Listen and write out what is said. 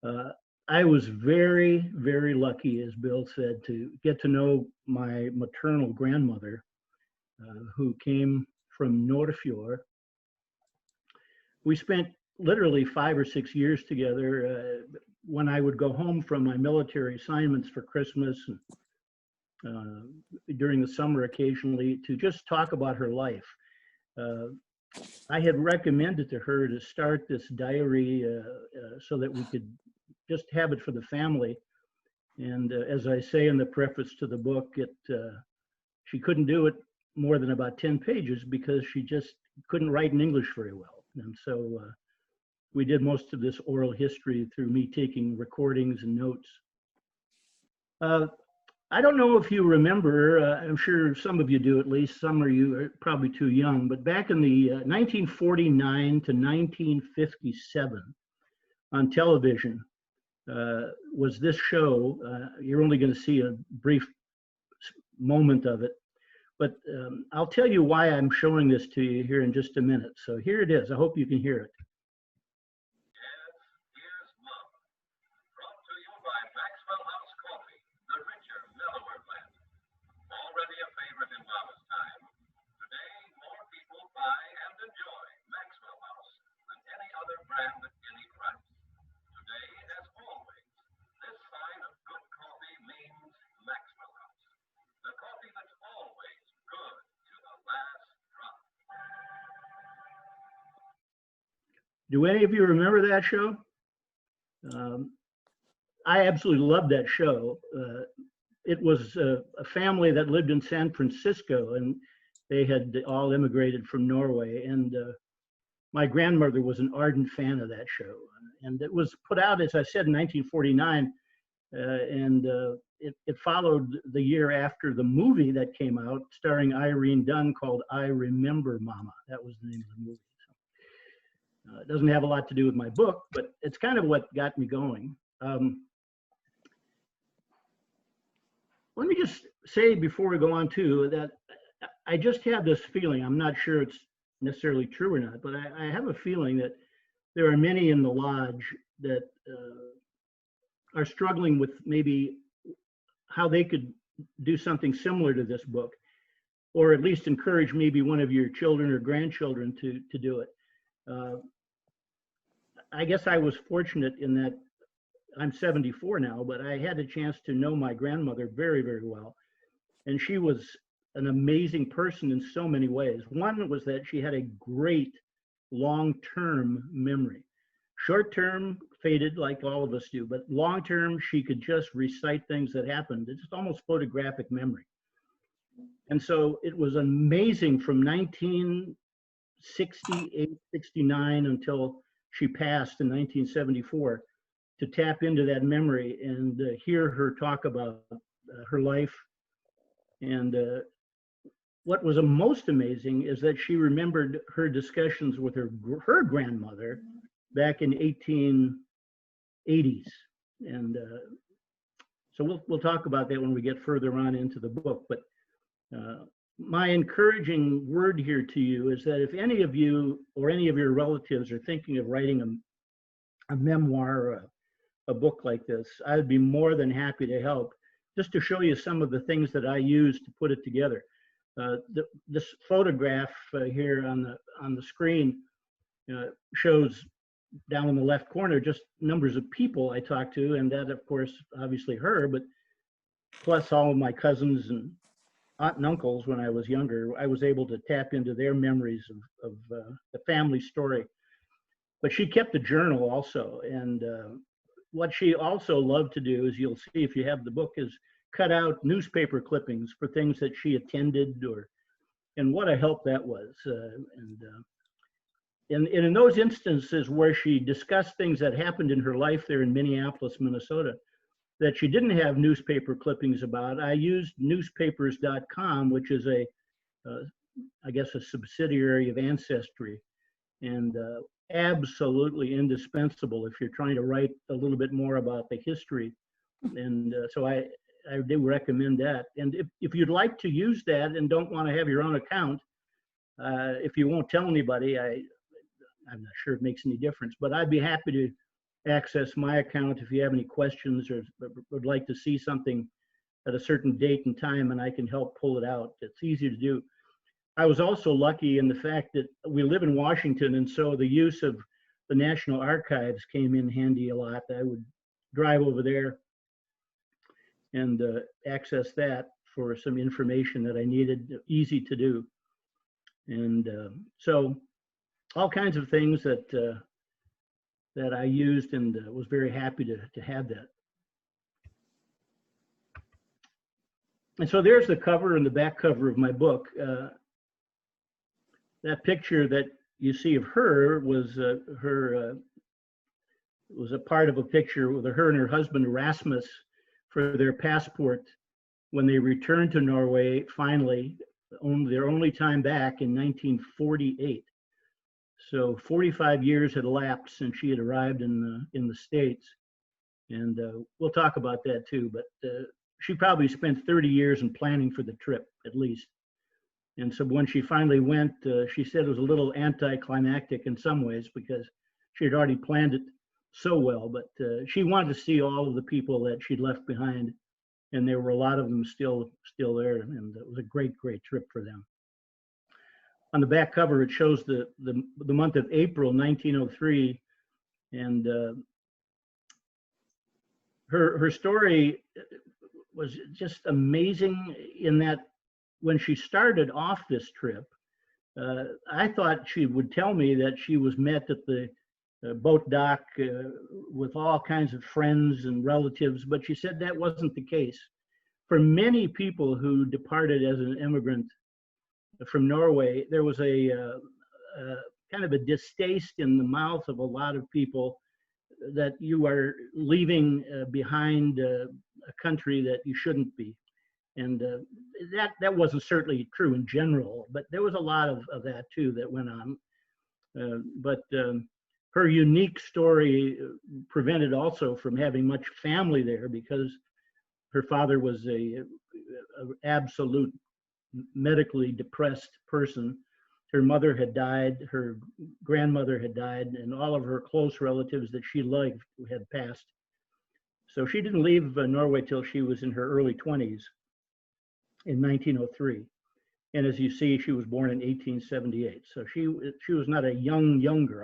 Uh, I was very, very lucky, as Bill said, to get to know my maternal grandmother, who came from Nordfjord. We spent literally 5 or 6 years together. When I would go home from my military assignments for Christmas and during the summer occasionally to just talk about her life. Uh, I had recommended to her to start this diary so that we could just have it for the family. And as I say in the preface to the book, she couldn't do it more than about 10 pages because she just couldn't write in English very well. And so we did most of this oral history through me taking recordings and notes. Uh, I don't know if you remember, I'm sure some of you do at least, some of you are probably too young, but back in the 1949 to 1957 on television was this show. You're only going to see a brief moment of it, but I'll tell you why I'm showing this to you here in just a minute. So here it is. I hope you can hear it. Do any of you remember that show? I absolutely loved that show. It was a family that lived in San Francisco, and they had all immigrated from Norway. And my grandmother was an ardent fan of that show. And it was put out, as I said, in 1949. And it followed the year after the movie that came out starring Irene Dunne called I Remember Mama. That was the name of the movie. So, it doesn't have a lot to do with my book, but it's kind of what got me going. Let me just say before we go on too that I just have this feeling, I'm not sure it's necessarily true or not, but I have a feeling that there are many in the lodge that are struggling with maybe how they could do something similar to this book, or at least encourage maybe one of your children or grandchildren to do it. I guess I was fortunate in that I'm 74 now, but I had a chance to know my grandmother very, very well. And she was an amazing person in so many ways. One was that she had a great long-term memory. Short-term faded like all of us do, but long-term, she could just recite things that happened. It's just almost photographic memory. And so it was amazing from 1968, 69 until she passed in 1974 to tap into that memory and hear her talk about her life. And what was most amazing is that she remembered her discussions with her grandmother back in 1880s. And so we'll talk about that when we get further on into the book. But my encouraging word here to you is that if any of you or any of your relatives are thinking of writing a memoir or a book like this, I'd be more than happy to help, just to show you some of the things that I use to put it together. This photograph here on the screen shows down in the left corner just numbers of people I talked to, and that, of course, obviously her, but plus all of my cousins and aunt and uncles when I was younger. I was able to tap into their memories of the family story. But she kept a journal also, and what she also loved to do, as you'll see if you have the book, is cut out newspaper clippings for things that she attended, and what a help that was. And in those instances where she discussed things that happened in her life there in Minneapolis, Minnesota, that she didn't have newspaper clippings about, I used newspapers.com, which is I guess a subsidiary of Ancestry, and absolutely indispensable if you're trying to write a little bit more about the history. And so I do recommend that. And if you'd like to use that and don't want to have your own account, if you won't tell anybody, I'm not sure it makes any difference, but I'd be happy access my account if you have any questions or would like to see something at a certain date and time, and I can help pull it out. It's easy to do. I was also lucky in the fact that we live in Washington, and so the use of the National Archives came in handy a lot. I would drive over there and access that for some information that I needed, easy to do. And so all kinds of things that that I used, and was very happy to have that. And so there's the cover and the back cover of my book. That picture that you see of her was was a part of a picture with her and her husband Rasmus for their passport when they returned to Norway finally, their only time back in 1948. So 45 years had elapsed since she had arrived in the States, and we'll talk about that too. But she probably spent 30 years in planning for the trip at least. And so when she finally went, she said it was a little anticlimactic in some ways because she had already planned it so well. But she wanted to see all of the people that she'd left behind, and there were a lot of them still there, and it was a great trip for them. On the back cover, it shows the month of April 1903, and her story was just amazing in that when she started off this trip, I thought she would tell me that she was met at the boat dock with all kinds of friends and relatives, but she said that wasn't the case. For many people who departed as an immigrant from Norway, there was a kind of a distaste in the mouth of a lot of people that you are leaving behind a country that you shouldn't be. And that wasn't certainly true in general, but there was a lot of that too that went on. But her unique story prevented also from having much family there because her father was a absolute medically depressed person. Her mother had died, her grandmother had died, and all of her close relatives that she loved had passed. So she didn't leave Norway till she was in her early 20s in 1903. And as you see, she was born in 1878. So she was not a young girl.